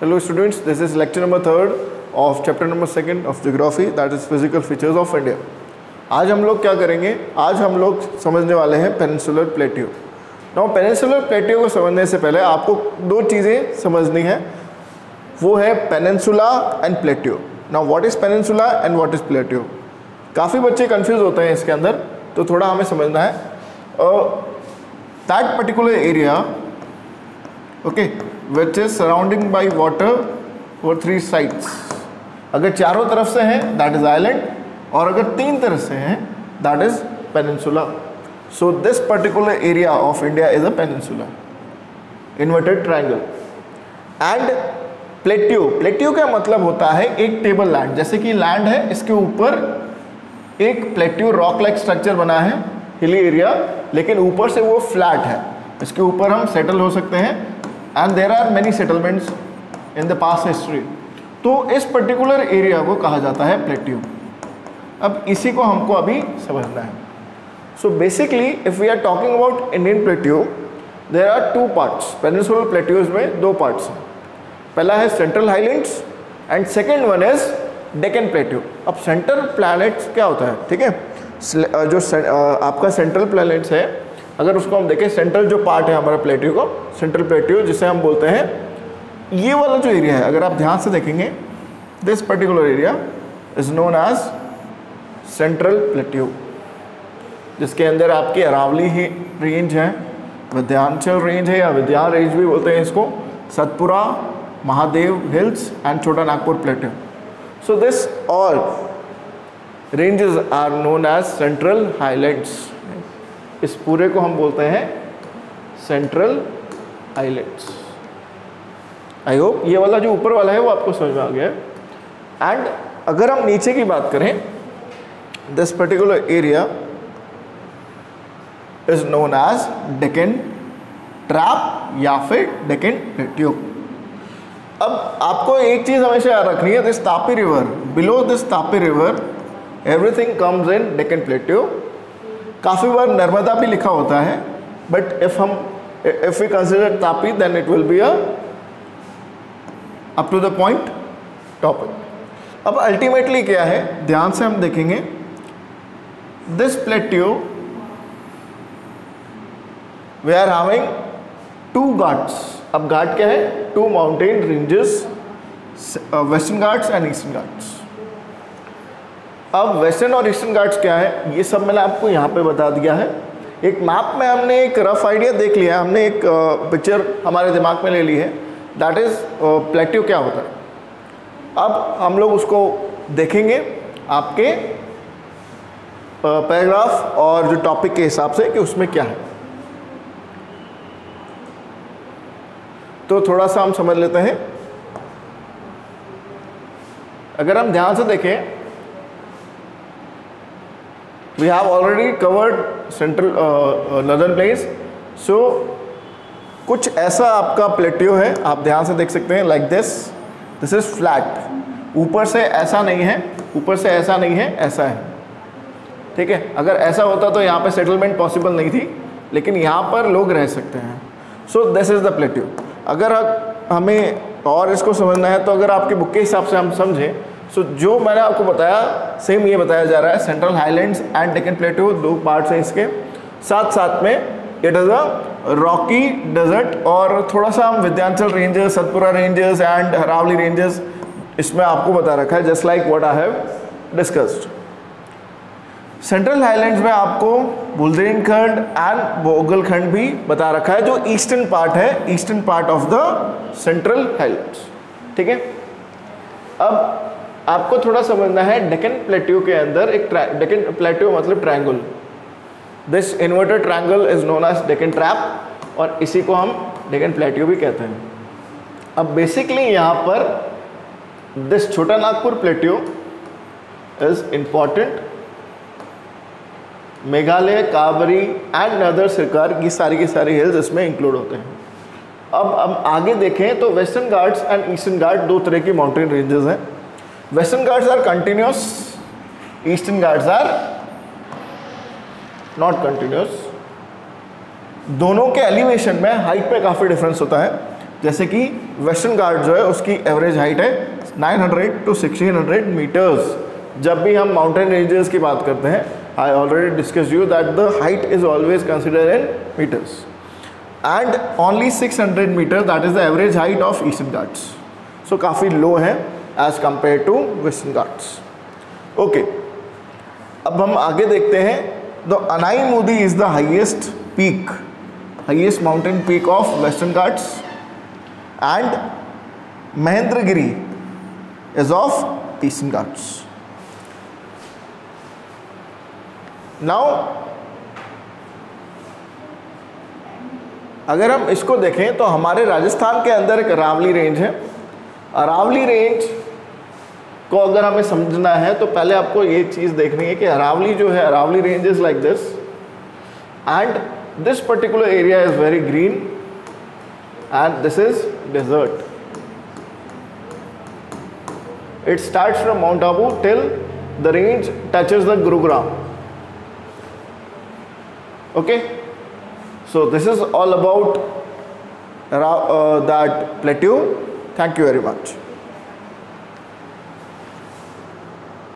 Hello students, this is lecture number 3rd of chapter number 2nd of geography, that is physical features of India. आज हम लोग क्या करेंगे, आज हम लोग समझने वाले हैं peninsular plateau. Now peninsular plateau को समझने से पहले आपको दो चीज़ें समझनी है, वो है peninsula and plateau. Now what is peninsula and what is plateau? काफ़ी बच्चे कंफ्यूज होते हैं इसके अंदर, तो थोड़ा हमें समझना है। That particular area okay which is surrounding by water और 3 साइड्स। अगर चारों तरफ से हैं दैट इज आइलैंड, और अगर 3 तरफ से हैं that is peninsula. So this particular area of India is a peninsula, inverted triangle. And plateau, plateau का मतलब होता है एक टेबल लैंड। जैसे कि लैंड है, इसके ऊपर एक प्लेट्यू रॉक लाइक स्ट्रक्चर बना है, हिली एरिया, लेकिन ऊपर से वो फ्लैट है। इसके ऊपर हम सेटल हो सकते हैं and there are many settlements in the past history. तो इस पर्टिकुलर एरिया को कहा जाता है प्लेट्यू। अब इसी को हमको अभी समझना है। सो basically if we are talking about Indian plateau, there are 2 parts. Peninsular plateaus में 2 पार्ट्स हैं। पहला है central highlands and second one is Deccan plateau. अब सेंट्रल प्लैनेट्स क्या होता है, ठीक है, जो आपका सेंट्रल प्लैनेट्स है, अगर उसको हम देखें, सेंट्रल जो पार्ट है हमारा प्लेट्यू को, सेंट्रल प्लेट्यू जिसे हम बोलते हैं, ये वाला जो एरिया है, अगर आप ध्यान से देखेंगे, this particular area is known as central plateau, जिसके अंदर आपकी अरावली ही रेंज है, विंध्याचल रेंज है या विंध्या रेंज भी बोलते हैं इसको, Satpura, Mahadev hills and Chota Nagpur plateau. So this all ranges are known as central highlands. इस पूरे को हम बोलते हैं सेंट्रल हाईलैंड्स। आई होप ये वाला जो ऊपर वाला है वो आपको समझ में आ गया है। एंड अगर हम नीचे की बात करें, this particular area is known as Deccan trap या फिर डेक्कन प्लेट्यू। अब आपको एक चीज़ हमेशा याद रखनी है, this Tapi river, below this Tapi river everything comes in Deccan plateau. काफ़ी बार नर्मदा भी लिखा होता है, but if we consider Tapi then it will be up to the point topic. अब अल्टीमेटली क्या है, ध्यान से हम देखेंगे, this plateau we are having 2 Ghats. अब घाट क्या है, 2 mountain ranges, western Ghats and eastern Ghats. अब वेस्टर्न और ईस्टर्न घाट्स क्या है, ये सब मैंने आपको यहाँ पे बता दिया है। एक मैप में हमने एक रफ आइडिया देख लिया, हमने एक पिक्चर हमारे दिमाग में ले ली है, दैट इज़ प्लेट्यू क्या होता है। अब हम लोग उसको देखेंगे आपके पैराग्राफ और जो टॉपिक के हिसाब से कि उसमें क्या है। तो थोड़ा सा हम समझ लेते हैं। अगर हम ध्यान से देखें, we have already covered central northern plains। so कुछ ऐसा आपका प्लेट्यू है, आप ध्यान से देख सकते हैं, लाइक दिस इज फ्लैट, ऊपर से ऐसा नहीं है, ऊपर से ऐसा नहीं है, ऐसा है, ठीक है। अगर ऐसा होता तो यहाँ पे सेटलमेंट पॉसिबल नहीं थी, लेकिन यहाँ पर लोग रह सकते हैं। So this is the plateau. अगर हमें और इसको समझना है तो अगर आपके बुक के हिसाब से हम समझें, सो जो मैंने आपको बताया सेम ये बताया जा रहा है, central highlands and Deccan plateau 2 parts हैं इसके, साथ साथ में it is a rocky desert, और थोड़ा सा हम Vindhyachal ranges, Satpura ranges and Aravali ranges इसमें आपको बता रखा है, just like what I have discussed. Central highlands में आपको बुंदेलखंड एंड बोगलखंड भी बता रखा है, जो ईस्टर्न पार्ट है, eastern part of the central highlands, ठीक है। अब आपको थोड़ा समझना है, डेक्कन प्लेट्यू के अंदर एक डेक्कन प्लेट्यू मतलब triangle, this inverted triangle is known as Deccan trap, और इसी को हम डेक्कन प्लेट्यू भी कहते हैं। अब बेसिकली यहाँ पर दिस छोटा Nagpur plateau is important. Meghalaya, cowrie and नदर सरकार की सारी हिल्स इसमें इंक्लूड होते हैं। अब हम आगे देखें तो western Ghats and eastern Ghat 2 तरह की माउंटेन रेंजेस हैं। Western Ghats are continuous, eastern Ghats are not continuous. दोनों के एलिवेशन में हाइट में काफ़ी डिफरेंस होता है। जैसे कि वेस्टर्न घाट जो है उसकी एवरेज हाइट है 900 to 1600 मीटर्स। जब भी हम माउंटेन रेंजेस की बात करते हैं, I already discuss you that the height is always consider in metres and only 600 metre that is the average height of Eastern Ghats. So काफ़ी लो है as compare to Western Ghats. Okay, अब हम आगे देखते हैं। The Anamudi is the highest peak, highest mountain peak of Western Ghats and Mahendragiri is of Eastern Ghats. Now अगर हम इसको देखें तो हमारे राजस्थान के अंदर एक अरावली रेंज है। अरावली रेंज को अगर हमें समझना है तो पहले आपको ये चीज़ देखनी है कि अरावली जो है, Aravali range is like this and this particular area is very green and this is desert. It starts from mount Abu till the range touches the Gurugram. Okay, so this is all about that plateau. Thank you very much.